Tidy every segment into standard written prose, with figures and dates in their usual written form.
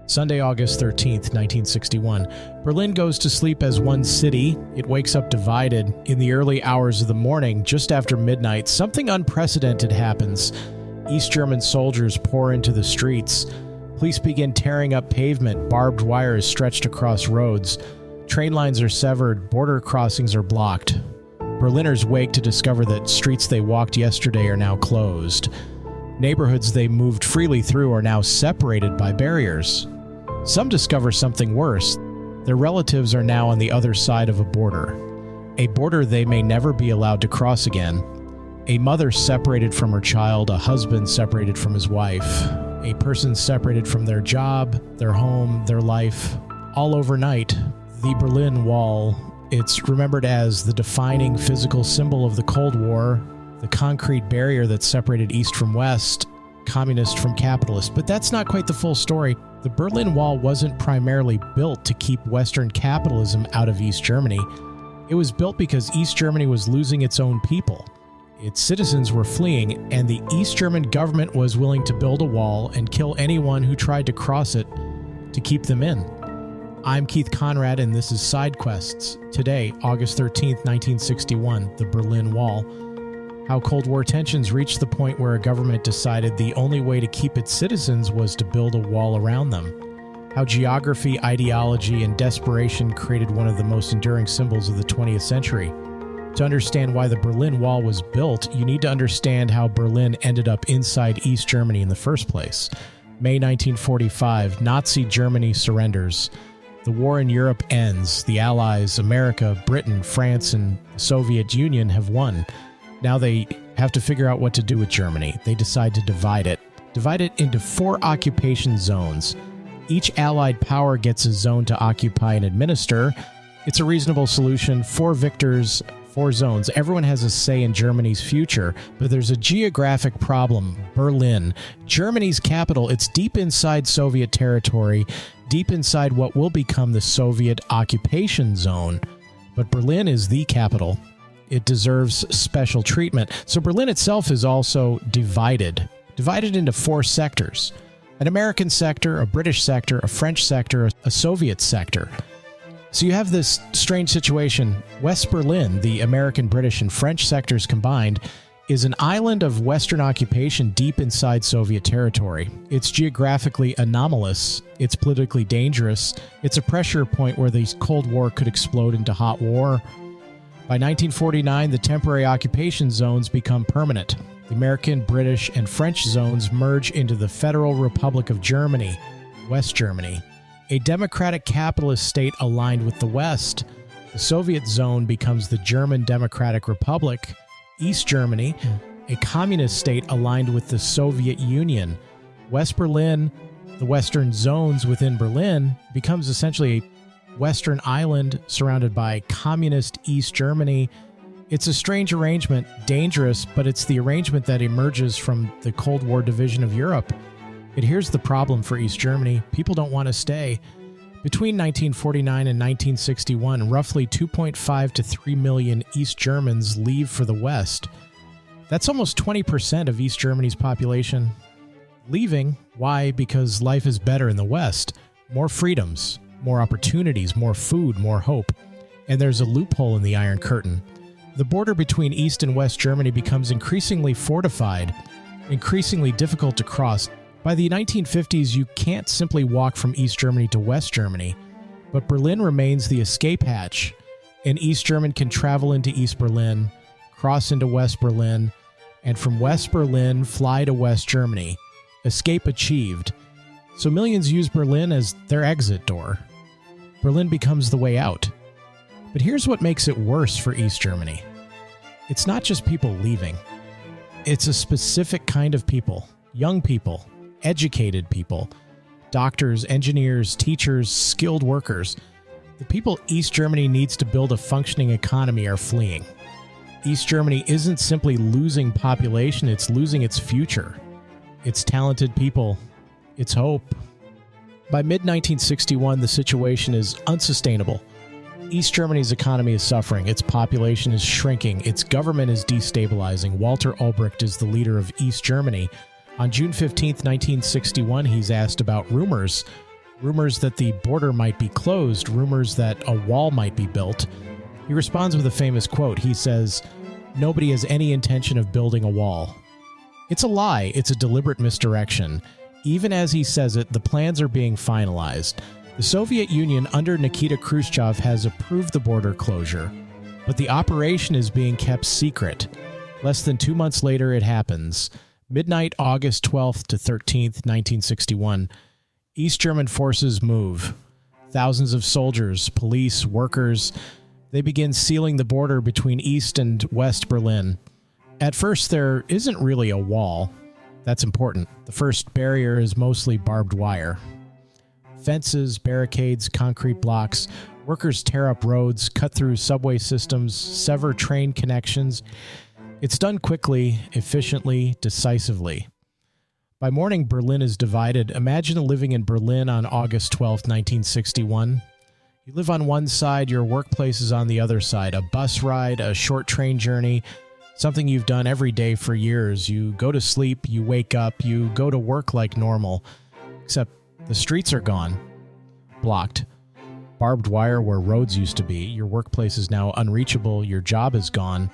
Sunday, August 13th, 1961. Berlin goes to sleep as one city. It wakes up divided. In the early hours of the morning, just after midnight, something unprecedented happens. East German soldiers pour into the streets. Police begin tearing up pavement. Barbed wire is stretched across roads. Train lines are severed. Border crossings are blocked. Berliners wake to discover that streets they walked yesterday are now closed. Neighborhoods they moved freely through are now separated by barriers. Some discover something worse. Their relatives are now on the other side of a border they may never be allowed to cross again. A mother separated from her child, a husband separated from his wife, a person separated from their job, their home, their life, all overnight. The Berlin Wall, it's remembered as the defining physical symbol of the Cold War, the concrete barrier that separated East from West, communist from capitalist. But that's not quite the full story. The Berlin Wall wasn't primarily built to keep Western capitalism out of East Germany. It was built because East Germany was losing its own people. Its citizens were fleeing, and the East German government was willing to build a wall and kill anyone who tried to cross it to keep them in. I'm Keith Conrad, and this is Sidequests. Today, August 13th, 1961, the Berlin Wall. How Cold War tensions reached the point where a government decided the only way to keep its citizens was to build a wall around them. How geography, ideology, and desperation created one of the most enduring symbols of the 20th century. To understand why the Berlin Wall was built, you need to understand how Berlin ended up inside East Germany in the first place. May 1945, Nazi Germany surrenders. The war in Europe ends. The Allies, America, Britain, France, and the Soviet Union have won. Now they have to figure out what to do with Germany. They decide to divide it into 4 occupation zones. Each Allied power gets a zone to occupy and administer. It's a reasonable solution. 4 victors, 4 zones. Everyone has a say in Germany's future, but there's a geographic problem. Berlin, Germany's capital, it's deep inside Soviet territory, deep inside what will become the Soviet occupation zone. But Berlin is the capital. It deserves special treatment. So Berlin itself is also divided into 4 sectors. An American sector, a British sector, a French sector, a Soviet sector. So you have this strange situation. West Berlin, the American, British, and French sectors combined, is an island of Western occupation deep inside Soviet territory. It's geographically anomalous. It's politically dangerous. It's a pressure point where the Cold War could explode into hot war. By 1949, the temporary occupation zones become permanent. The American, British, and French zones merge into the Federal Republic of Germany, West Germany, a democratic capitalist state aligned with the West. The Soviet zone becomes the German Democratic Republic, East Germany, a communist state aligned with the Soviet Union. West Berlin, the Western zones within Berlin, becomes essentially a Western island surrounded by communist East Germany. It's a strange arrangement, dangerous, but it's the arrangement that emerges from the Cold War division of Europe. But here's the problem for East Germany. People don't want to stay. Between 1949 and 1961, roughly 2.5 to 3 million East Germans leave for the West. That's almost 20% of East Germany's population leaving. Why? Because life is better in the West. More freedoms, more opportunities, more food, more hope. And there's a loophole in the Iron Curtain. The border between East and West Germany becomes increasingly fortified, increasingly difficult to cross. By the 1950s, you can't simply walk from East Germany to West Germany, but Berlin remains the escape hatch. An East German can travel into East Berlin, cross into West Berlin, and from West Berlin fly to West Germany. Escape achieved. So millions use Berlin as their exit door. Berlin becomes the way out. But here's what makes it worse for East Germany. It's not just people leaving. It's a specific kind of people. Young people, educated people, doctors, engineers, teachers, skilled workers. The people East Germany needs to build a functioning economy are fleeing. East Germany isn't simply losing population, it's losing its future. Its talented people, its hope. By mid-1961, the situation is unsustainable. East Germany's economy is suffering, its population is shrinking, its government is destabilizing. Walter Ulbricht is the leader of East Germany. On June 15, 1961, he's asked about rumors. rumors that the border might be closed, rumors that a wall might be built. He responds with a famous quote. He says, "Nobody has any intention of building a wall." It's a lie. It's a deliberate misdirection. Even as he says it, the plans are being finalized. The Soviet Union under Nikita Khrushchev has approved the border closure, but the operation is being kept secret. Less than 2 months later, it happens. Midnight, August 12th to 13th, 1961. East German forces move. Thousands of soldiers, police, workers, they begin sealing the border between East and West Berlin. At first, there isn't really a wall. That's important. The first barrier is mostly barbed wire. Fences, barricades, concrete blocks. Workers tear up roads, cut through subway systems, sever train connections. It's done quickly, efficiently, decisively. By morning, Berlin is divided. Imagine living in Berlin on August 12, 1961. You live on one side, your workplace is on the other side. A bus ride, a short train journey, something you've done every day for years. You go to sleep, you wake up, you go to work like normal. Except the streets are gone. Blocked. Barbed wire where roads used to be. Your workplace is now unreachable. Your job is gone.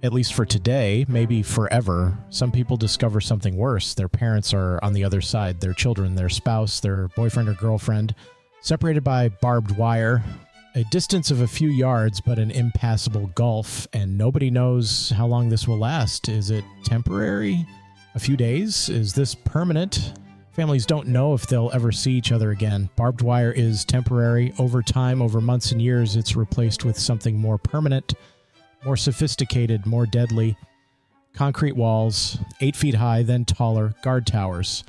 At least for today, maybe forever. Some people discover something worse. Their parents are on the other side. Their children, their spouse, their boyfriend or girlfriend. Separated by barbed wire, a distance of a few yards, but an impassable gulf, and nobody knows how long this will last. Is it temporary? A few days? Is this permanent? Families don't know if they'll ever see each other again. Barbed wire is temporary. Over time, over months and years, it's replaced with something more permanent, more sophisticated, more deadly. Concrete walls, 8 feet high, then taller, guard towers.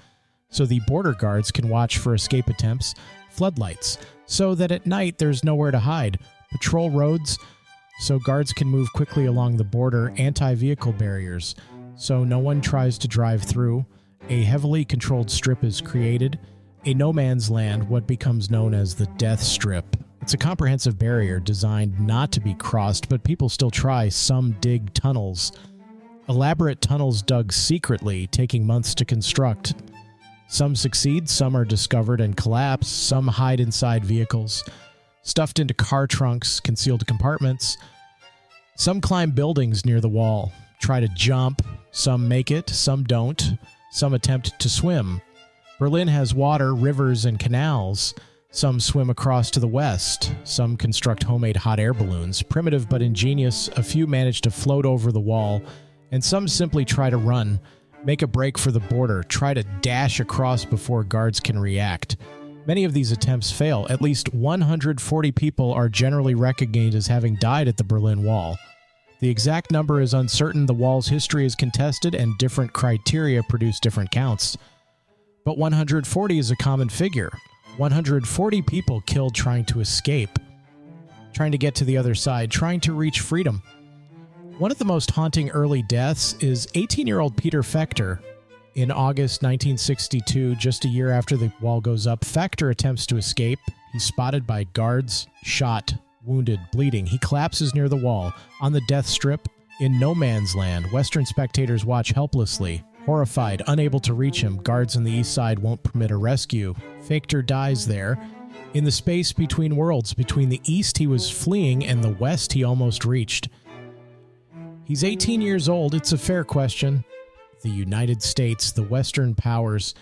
So the border guards can watch for escape attempts. Floodlights, so that at night there's nowhere to hide. Patrol roads, so guards can move quickly along the border. Anti-vehicle barriers, so no one tries to drive through. A heavily controlled strip is created. A no man's land, what becomes known as the death strip. It's a comprehensive barrier designed not to be crossed, but people still try. Some dig tunnels. Elaborate tunnels dug secretly, taking months to construct. Some succeed, some are discovered and collapse, some hide inside vehicles, stuffed into car trunks, concealed compartments. Some climb buildings near the wall, try to jump, some make it, some don't, some attempt to swim. Berlin has water, rivers, and canals. Some swim across to the west, some construct homemade hot air balloons, primitive but ingenious. A few manage to float over the wall, and some simply try to run. Make a break for the border, try to dash across before guards can react. Many of these attempts fail. At least 140 people are generally recognized as having died at the Berlin Wall. The exact number is uncertain, the wall's history is contested, and different criteria produce different counts. But 140 is a common figure. 140 people killed trying to escape, trying to get to the other side, trying to reach freedom. One of the most haunting early deaths is 18-year-old Peter Fechter. In August 1962, just a year after the wall goes up, Fechter attempts to escape. He's spotted by guards, shot, wounded, bleeding. He collapses near the wall, on the death strip, in no man's land. Western spectators watch helplessly, horrified, unable to reach him. Guards on the east side won't permit a rescue. Fechter dies there. In the space between worlds, between the east he was fleeing and the west he almost reached. He's 18 years old. It's a fair question. The United States, the Western powers,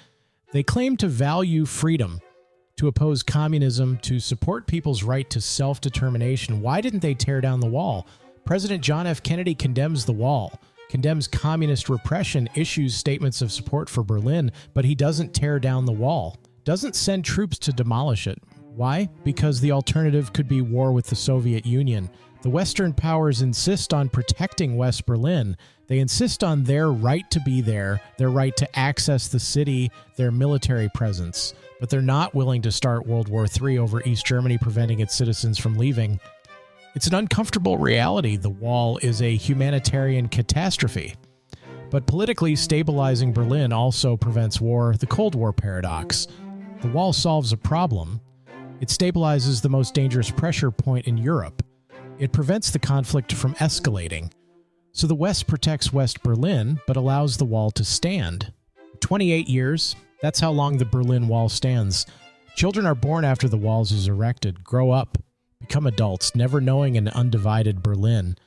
they claim to value freedom, to oppose communism, to support people's right to self-determination. Why didn't they tear down the wall? President John F. Kennedy condemns the wall, condemns communist repression, issues statements of support for Berlin, but he doesn't tear down the wall, doesn't send troops to demolish it. Why? Because the alternative could be war with the Soviet Union. The Western powers insist on protecting West Berlin. They insist on their right to be there, their right to access the city, their military presence. But they're not willing to start World War III over East Germany, preventing its citizens from leaving. It's an uncomfortable reality. The wall is a humanitarian catastrophe. But politically, stabilizing Berlin also prevents war, the Cold War paradox. The wall solves a problem. It stabilizes the most dangerous pressure point in Europe. It prevents the conflict from escalating. So the West protects West Berlin, but allows the wall to stand. 28 years, that's how long the Berlin Wall stands. Children are born after the walls is erected, grow up, become adults, never knowing an undivided Berlin.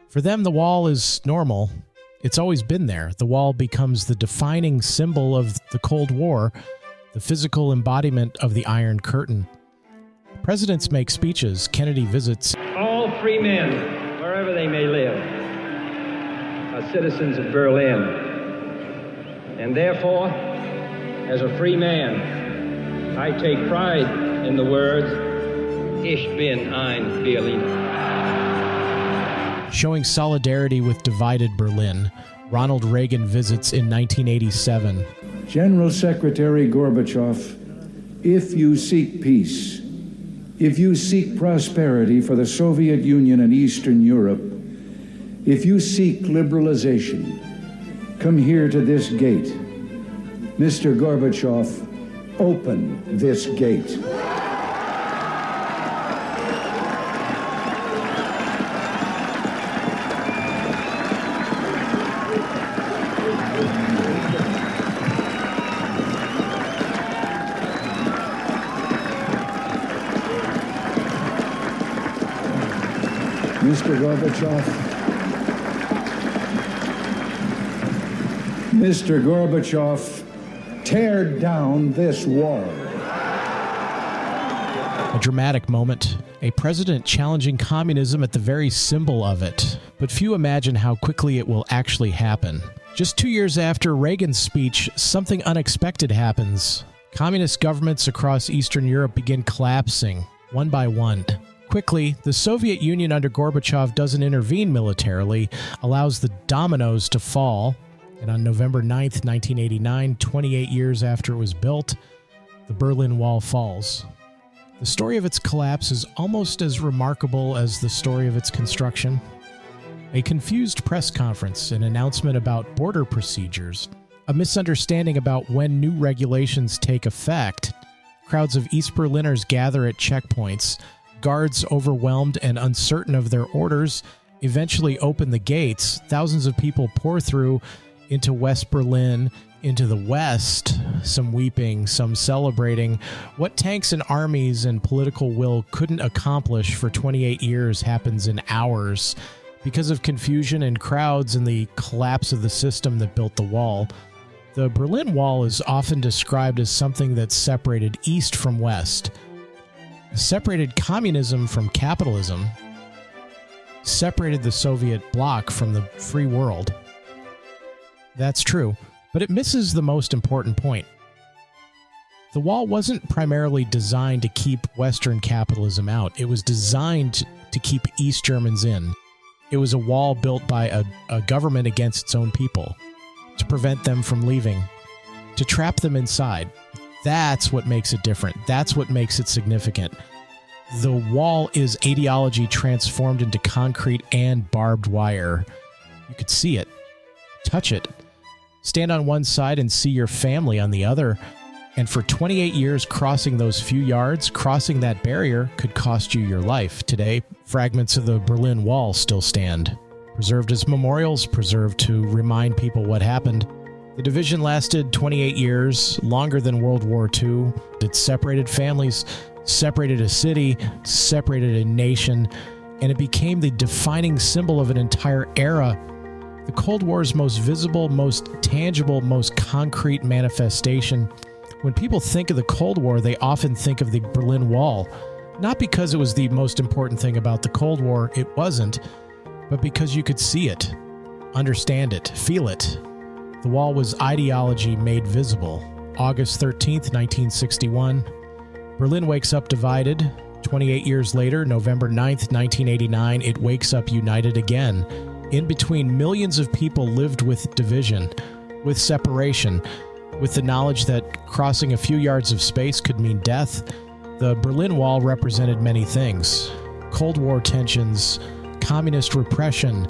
For them, the wall is normal. It's always been there. The wall becomes the defining symbol of the Cold War, the physical embodiment of the Iron Curtain. Presidents make speeches. Kennedy visits. All free men, wherever they may live, are citizens of Berlin. And therefore, as a free man, I take pride in the words, Ich bin ein Berliner. Showing solidarity with divided Berlin, Ronald Reagan visits in 1987. General Secretary Gorbachev, if you seek peace, if you seek prosperity for the Soviet Union and Eastern Europe, if you seek liberalization, come here to this gate. Mr. Gorbachev, open this gate. Mr. Gorbachev, tear down this wall. A dramatic moment. A president challenging communism at the very symbol of it. But few imagine how quickly it will actually happen. Just 2 years after Reagan's speech, something unexpected happens. Communist governments across Eastern Europe begin collapsing, one by one. Quickly, the Soviet Union under Gorbachev doesn't intervene militarily, allows the dominoes to fall, and on November 9th, 1989, 28 years after it was built, the Berlin Wall falls. The story of its collapse is almost as remarkable as the story of its construction. A confused press conference, an announcement about border procedures, a misunderstanding about when new regulations take effect, crowds of East Berliners gather at checkpoints, guards overwhelmed and uncertain of their orders eventually open the gates. Thousands of people pour through into West Berlin, into the West, some weeping, some celebrating. What tanks and armies and political will couldn't accomplish for 28 years happens in hours because of confusion and crowds and the collapse of the system that built the wall. The Berlin Wall is often described as something that separated East from West, separated communism from capitalism, separated the Soviet bloc from the free world. That's true, but it misses the most important point. The wall wasn't primarily designed to keep Western capitalism out. It was designed to keep East Germans in. It was a wall built by a government against its own people, to prevent them from leaving, to trap them inside. That's what makes it different. That's what makes it significant. The wall is ideology transformed into concrete and barbed wire. You could see it, touch it, stand on one side and see your family on the other. And for 28 years, crossing those few yards, crossing that barrier could cost you your life. Today, fragments of the Berlin Wall still stand, preserved as memorials, preserved to remind people what happened. The division lasted 28 years, longer than World War II. It separated families, separated a city, separated a nation, and it became the defining symbol of an entire era. The Cold War's most visible, most tangible, most concrete manifestation. When people think of the Cold War, they often think of the Berlin Wall. Not because it was the most important thing about the Cold War, it wasn't, but because you could see it, understand it, feel it. The wall was ideology made visible. August 13th, 1961. Berlin wakes up divided. 28 years later, November 9th, 1989, it wakes up united again. In between, millions of people lived with division, with separation, with the knowledge that crossing a few yards of space could mean death. The Berlin Wall represented many things: Cold War tensions, communist repression,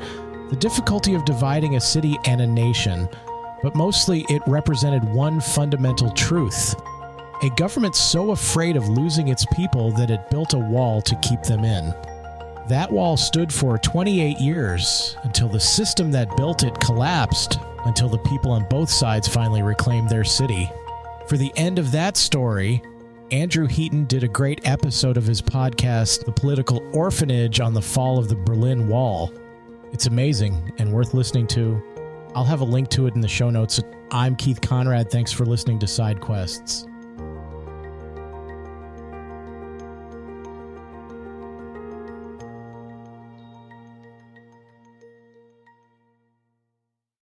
the difficulty of dividing a city and a nation. But mostly it represented one fundamental truth: a government so afraid of losing its people that it built a wall to keep them in. That wall stood for 28 years, until the system that built it collapsed, until the people on both sides finally reclaimed their city. For the end of that story, Andrew Heaton did a great episode of his podcast, The Political Orphanage, on the fall of the Berlin Wall. It's amazing and worth listening to. I'll have a link to it in the show notes. I'm Keith Conrad. Thanks for listening to Sidequests.